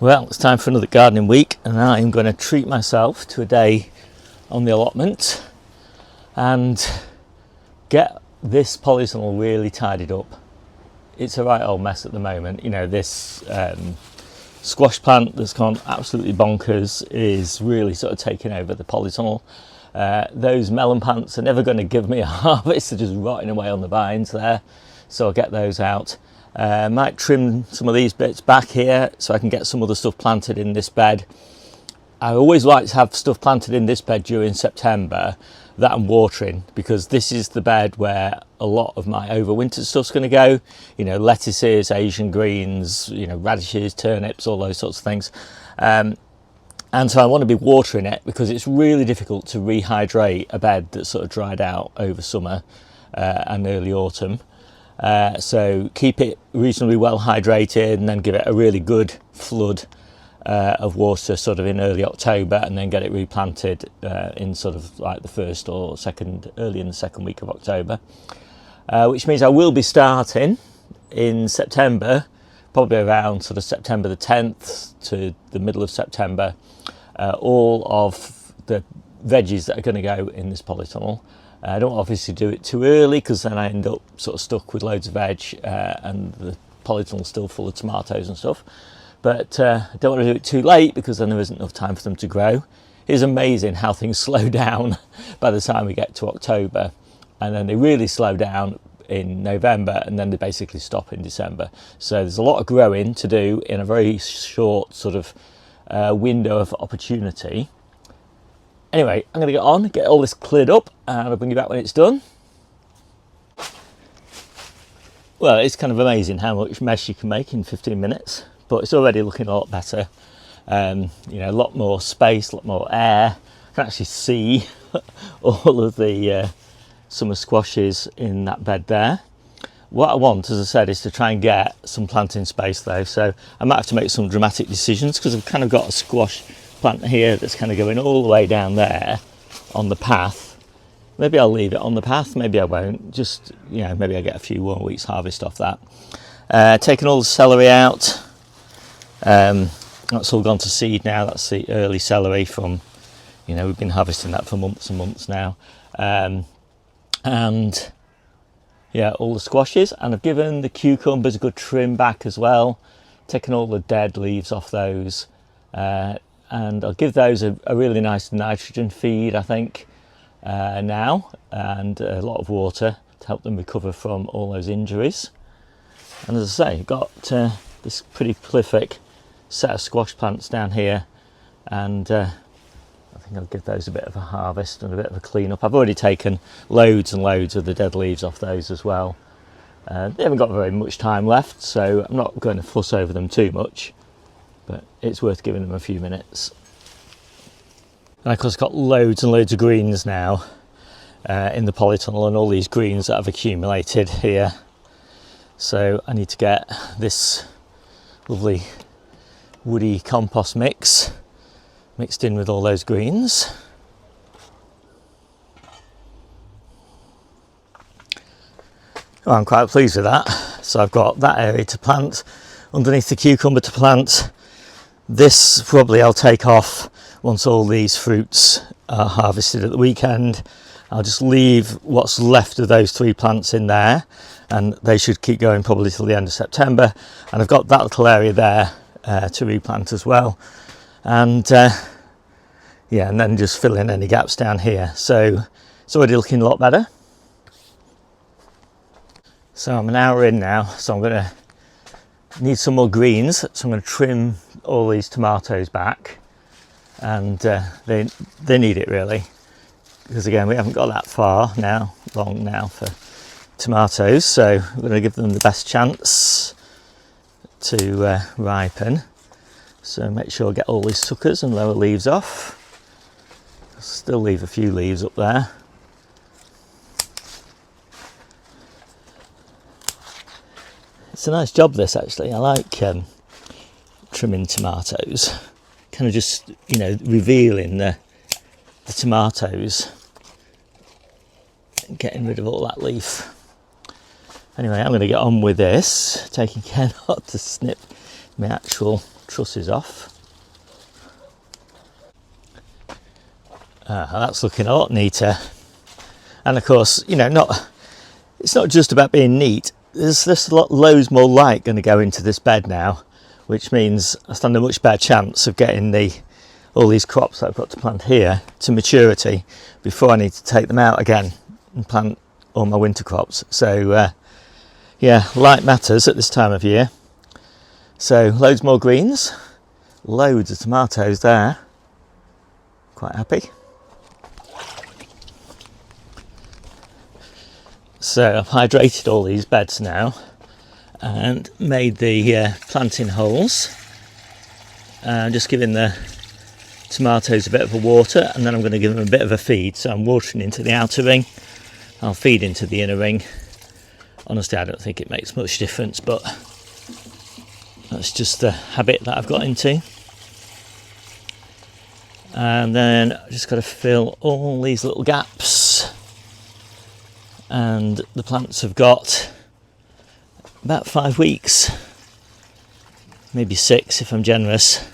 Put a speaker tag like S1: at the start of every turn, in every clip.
S1: Well, it's time for another gardening week, and I'm going to treat myself to a day on the allotment and get this polytunnel really tidied up. It's a right old mess at the moment. You know, this squash plant that's gone absolutely bonkers is really sort of taking over the polytunnel. Those melon plants are never going to give me a harvest, they're just rotting away on the vines there, so I'll get those out. Might trim some of these bits back here so I can get some other stuff planted in this bed. I always like to have stuff planted in this bed during September that I'm watering, because this is the bed where a lot of my overwintered stuff's going to go. You know, lettuces, Asian greens, you know, radishes, turnips, all those sorts of things. And so I want to be watering it because it's really difficult to rehydrate a bed that's sort of dried out over summer and early autumn. So keep it reasonably well hydrated and then give it a really good flood of water sort of in early October, and then get it replanted in sort of like the first or second, early in the second week of October, which means I will be starting in September, probably around sort of September the 10th to the middle of September, all of the veggies that are going to go in this polytunnel. I don't obviously do it too early because then I end up sort of stuck with loads of veg and the polytunnel's still full of tomatoes and stuff. But I don't want to do it too late because then there isn't enough time for them to grow. It is amazing how things slow down by the time we get to October, and then they really slow down in November, and then they basically stop in December. So there's a lot of growing to do in a very short sort of window of opportunity. Anyway, I'm going to get on, get all this cleared up, and I'll bring you back when it's done. Well, it's kind of amazing how much mess you can make in 15 minutes, but it's already looking a lot better. You know, a lot more space, a lot more air. I can actually see all of the summer squashes in that bed there. What I want, as I said, is to try and get some planting space though, so I might have to make some dramatic decisions because I've kind of got a squash plant here that's kind of going all the way down there on the path. Maybe I'll leave it on the path, maybe I won't. Just, you know, maybe I get a few more weeks harvest off that. Taking all the celery out. That's all gone to seed now. That's the early celery from, you know, we've been harvesting that for months and months now. And yeah, all the squashes, and I've given the cucumbers a good trim back as well, taking all the dead leaves off those, and I'll give those a really nice nitrogen feed, I think, now, and a lot of water to help them recover from all those injuries. And as I say, I've got this pretty prolific set of squash plants down here, and I think I'll give those a bit of a harvest and a bit of a clean up. I've already taken loads and loads of the dead leaves off those as well. They haven't got very much time left, so I'm not going to fuss over them too much, but it's worth giving them a few minutes. And of course I've got loads and loads of greens now in the polytunnel, and all these greens that I've accumulated here. So I need to get this lovely woody compost mix mixed in with all those greens. Well, I'm quite pleased with that. So I've got that area to plant, underneath the cucumber to plant. This probably I'll take off once all these fruits are harvested at the weekend. I'll just leave what's left of those 3 plants in there, and they should keep going probably till the end of September. And I've got that little area there to replant as well. And yeah, and then just fill in any gaps down here. So it's already looking a lot better. So I'm an hour in now, so I'm going to need some more greens. So I'm going to trim all these tomatoes back, and they need it really, because again we haven't got that far now, long now for tomatoes. So we're going to give them the best chance to ripen. So make sure I get all these suckers and lower leaves off. Still leave a few leaves up there. It's a nice job this, actually. I like trimming tomatoes, kind of just, you know, revealing the tomatoes and getting rid of all that leaf. Anyway, I'm going to get on with this, taking care not to snip my actual trusses off. That's looking a lot neater. And of course, you know, it's not just about being neat. There's loads more light going to go into this bed now, which means I stand a much better chance of getting all these crops that I've got to plant here to maturity before I need to take them out again and plant all my winter crops. So yeah, light matters at this time of year. So loads more greens, loads of tomatoes there. Quite happy. So I've hydrated all these beds now and made the planting holes. I'm just giving the tomatoes a bit of a water, and then I'm going to give them a bit of a feed. So I'm watering into the outer ring, I'll feed into the inner ring. Honestly, I don't think it makes much difference, but that's just the habit that I've got into. And then I've just got to fill all these little gaps. And the plants have got about 5 weeks, maybe 6 if I'm generous.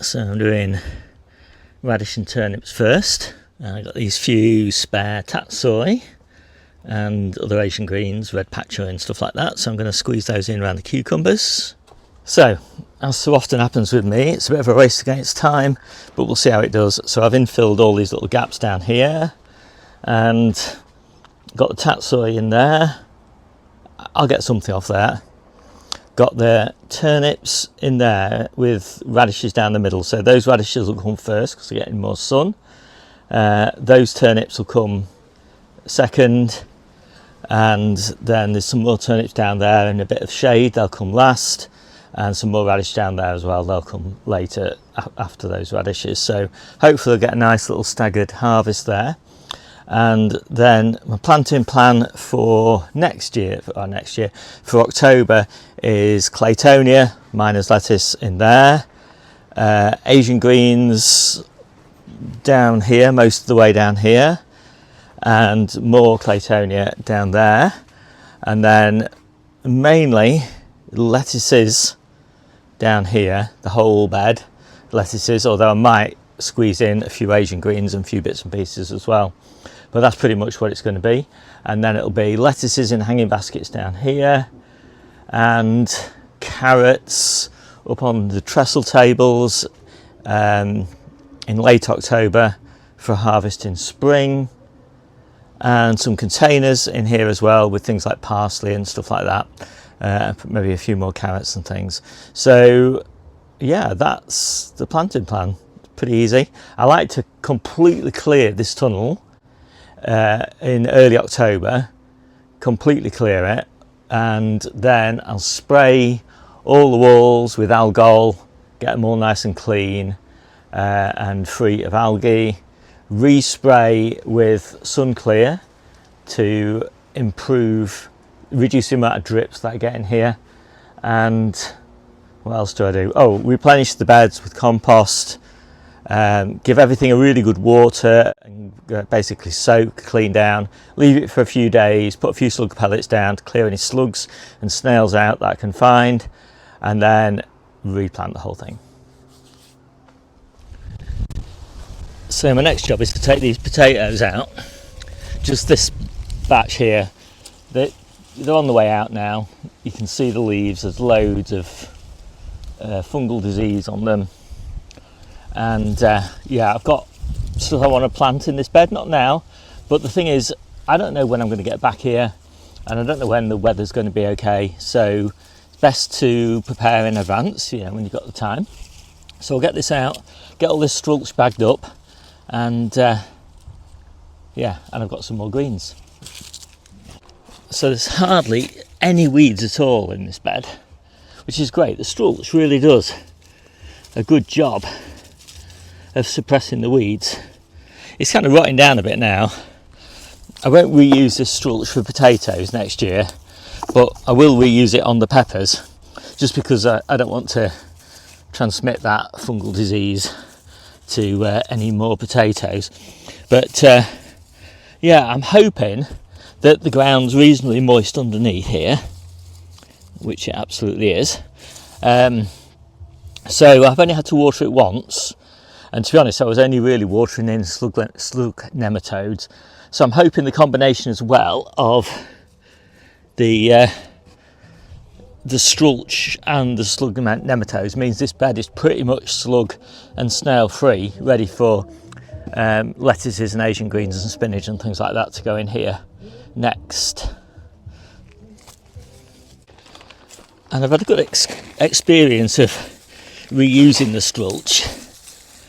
S1: So I'm doing radish and turnips first. And I've got these few spare tatsoi and other Asian greens, red pak choi and stuff like that. So I'm going to squeeze those in around the cucumbers. So, as so often happens with me, it's a bit of a race against time, but we'll see how it does. So I've infilled all these little gaps down here and got the tatsoi in there. I'll get something off there. Got the turnips in there with radishes down the middle. So those radishes will come first because they're getting more sun. Those turnips will come second. And then there's some more turnips down there in a bit of shade. They'll come last. And some more radish down there as well. They'll come later after those radishes. So hopefully I'll get a nice little staggered harvest there. And then my planting plan for next year, for October, is Claytonia, miner's lettuce in there, Asian greens down here, most of the way down here, and more Claytonia down there, and then mainly lettuces down here, the whole bed lettuces, although I might squeeze in a few Asian greens and a few bits and pieces as well. But that's pretty much what it's going to be. And then it'll be lettuces in hanging baskets down here, and carrots up on the trestle tables in late October for harvest in spring, and some containers in here as well with things like parsley and stuff like that. Maybe a few more carrots and things. So yeah, that's the planting plan. Pretty easy. I like to completely clear this tunnel in early October, completely clear it, and then I'll spray all the walls with algol, get them all nice and clean and free of algae, respray with sun clear to reduce the amount of drips that I get in here. And what else do I do? Oh, replenish the beds with compost, give everything a really good water, and basically soak, clean down, leave it for a few days, put a few slug pellets down to clear any slugs and snails out that I can find, and then replant the whole thing. So my next job is to take these potatoes out. Just this batch here, they're on the way out now. You can see the leaves, there's loads of fungal disease on them. And yeah, I've got stuff I want to plant in this bed, not now, but the thing is, I don't know when I'm going to get back here, and I don't know when the weather's going to be okay, so it's best to prepare in advance, you know, when you've got the time. So I'll get this out, get all this strulch bagged up, and yeah, and I've got some more greens. So there's hardly any weeds at all in this bed, which is great. The strulch really does a good job of suppressing the weeds. It's kind of rotting down a bit now. I won't reuse this strulch for potatoes next year, but I will reuse it on the peppers, just because I don't want to transmit that fungal disease to any more potatoes. But yeah, I'm hoping that the ground's reasonably moist underneath here, which it absolutely is. So I've only had to water it once, and to be honest I was only really watering in slug nematodes, so I'm hoping the combination as well of the strulch and the slug nematodes means this bed is pretty much slug and snail free, ready for lettuces and Asian greens and spinach and things like that to go in here next. And I've had a good experience of reusing the strulch.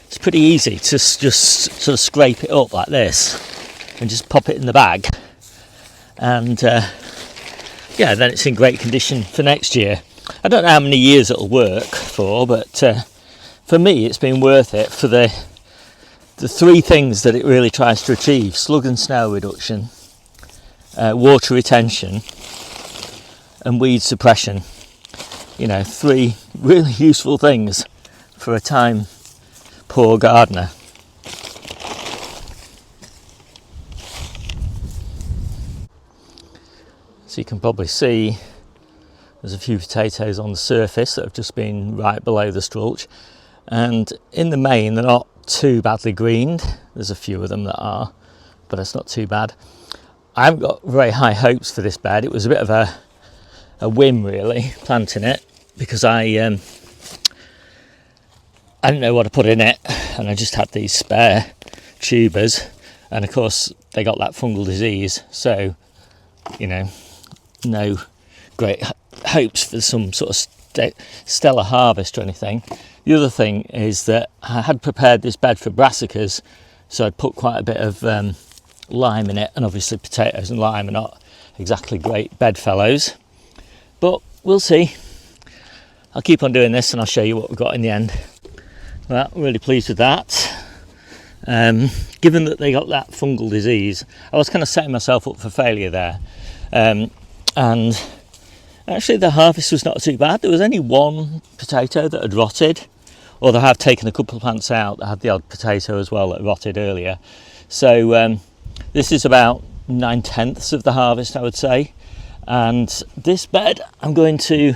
S1: It's pretty easy to just sort of scrape it up like this and just pop it in the bag, and yeah, then it's in great condition for next year. I don't know how many years it'll work for, but for me it's been worth it for the three things that it really tries to achieve: slug and snail reduction, water retention and weed suppression. You know, three really useful things for a time poor gardener. So you can probably see there's a few potatoes on the surface that have just been right below the strulch, and in the main they're not too badly greened. There's a few of them that are, but it's not too bad. I haven't got very high hopes for this bed. It was a bit of a whim really, planting it, because I didn't know what to put in it, and I just had these spare tubers, and of course they got that fungal disease, so you know, no great hopes for some sort of stellar harvest or anything. The other thing is that I had prepared this bed for brassicas, so I'd put quite a bit of lime in it, and obviously potatoes and lime are not exactly great bedfellows, but we'll see. I'll keep on doing this and I'll show you what we've got in the end. Well, really pleased with that. Given that they got that fungal disease, I was kind of setting myself up for failure there. And actually the harvest was not too bad. There was only one potato that had rotted, although I have taken a couple of plants out that had the odd potato as well that rotted earlier. So this is about 9/10 of the harvest, I would say. And this bed I'm going to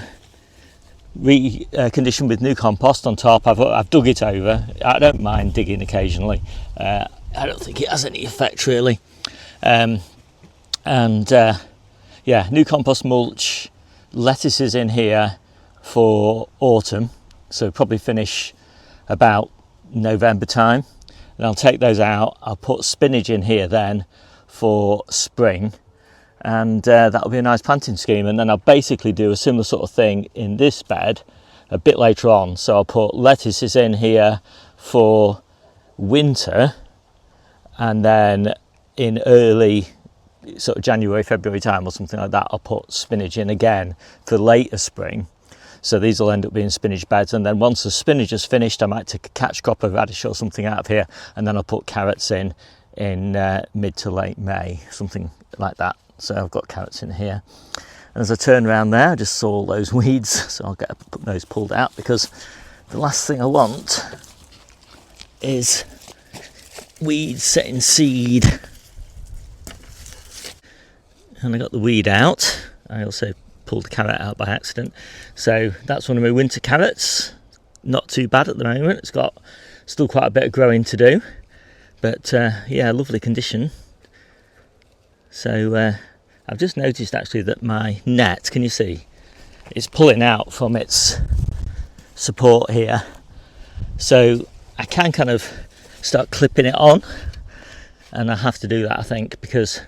S1: recondition with new compost on top. I've dug it over. I don't mind digging occasionally. I don't think it has any effect really. Yeah, new compost mulch, lettuces in here for autumn, so probably finish about November time, and I'll take those out. I'll put spinach in here then for spring, and that'll be a nice planting scheme. And then I'll basically do a similar sort of thing in this bed a bit later on. So I'll put lettuces in here for winter, and then in early sort of January, February time or something like that, I'll put spinach in again for later spring. So these will end up being spinach beds, and then once the spinach is finished I might take a catch crop of radish or something out of here, and then I'll put carrots in mid to late May, something like that. So I've got carrots in here, and as I turn around there I just saw all those weeds, so I'll get those pulled out, because the last thing I want is weeds setting seed. And I got the weed out. I also pulled the carrot out by accident. So that's one of my winter carrots. Not too bad at the moment. It's got still quite a bit of growing to do, but yeah, lovely condition. So I've just noticed actually that my net, can you see, it's pulling out from its support here. So I can kind of start clipping it on, and I have to do that I think, because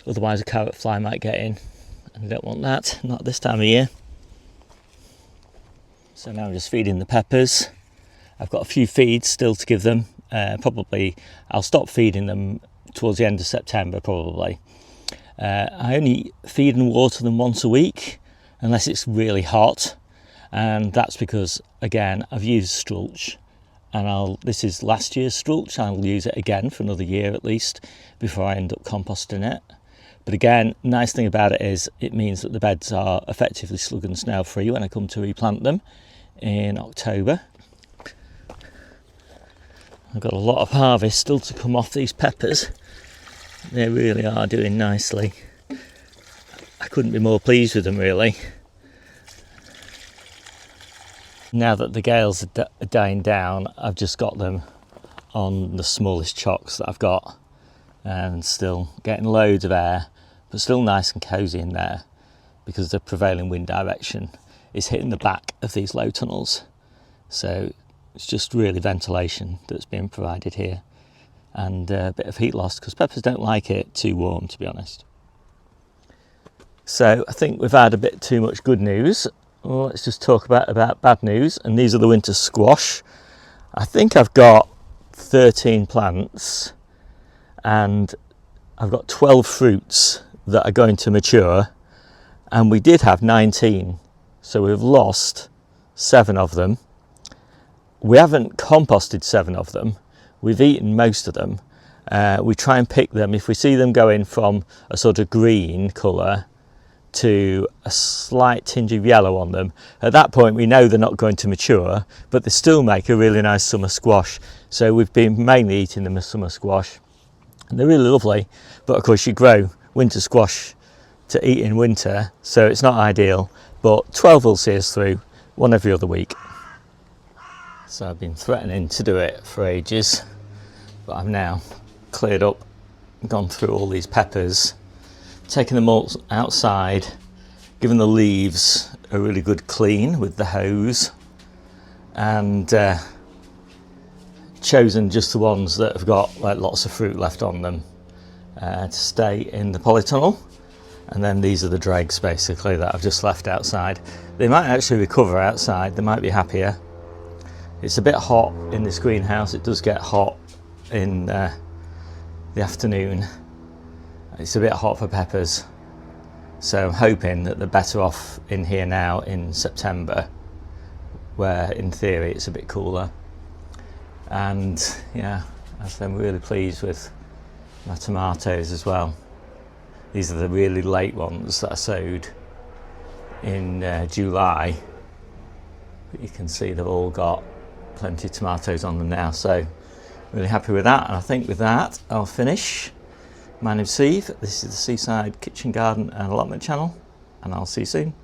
S1: otherwise a carrot fly might get in, and I don't want that, not this time of year. So now I'm just feeding the peppers. I've got a few feeds still to give them. Probably I'll stop feeding them towards the end of September probably. I only feed and water them once a week unless it's really hot, and that's because again I've used strulch, and this is last year's strulch. I'll use it again for another year at least before I end up composting it. But again, nice thing about it is it means that the beds are effectively slug and snail free when I come to replant them in October. I've got a lot of harvest still to come off these peppers. They really are doing nicely. I couldn't be more pleased with them really. Now that the gales are dying down, I've just got them on the smallest chocks that I've got, and still getting loads of air, but still nice and cosy in there because the prevailing wind direction is hitting the back of these low tunnels. So it's just really ventilation that's being provided here, and a bit of heat loss because peppers don't like it too warm, to be honest. So I think we've had a bit too much good news. Well, let's just talk about bad news, and these are the winter squash. I think I've got 13 plants and I've got 12 fruits that are going to mature, and we did have 19, so we've lost 7 of them. We haven't composted 7 of them, we've eaten most of them. We try and pick them if we see them going from a sort of green colour to a slight tinge of yellow on them. At that point we know they're not going to mature, but they still make a really nice summer squash. So we've been mainly eating them as summer squash, and they're really lovely. But of course you grow winter squash to eat in winter, so it's not ideal, but 12 will see us through, one every other week. So I've been threatening to do it for ages, but I've now cleared up, gone through all these peppers, taking them all outside, giving the leaves a really good clean with the hose, and chosen just the ones that have got like lots of fruit left on them to stay in the polytunnel. And then these are the dregs basically that I've just left outside. They might actually recover outside, they might be happier. It's a bit hot in this greenhouse, it does get hot in the afternoon. It's a bit hot for peppers, so I'm hoping that they're better off in here now in September, where in theory it's a bit cooler. And yeah, I'm really pleased with my tomatoes as well. These are the really late ones that I sowed in July, but you can see they've all got plenty of tomatoes on them now, so really happy with that. And I think with that I'll finish. My name's Steve, this is the Seaside Kitchen Garden and Allotment channel, and I'll see you soon.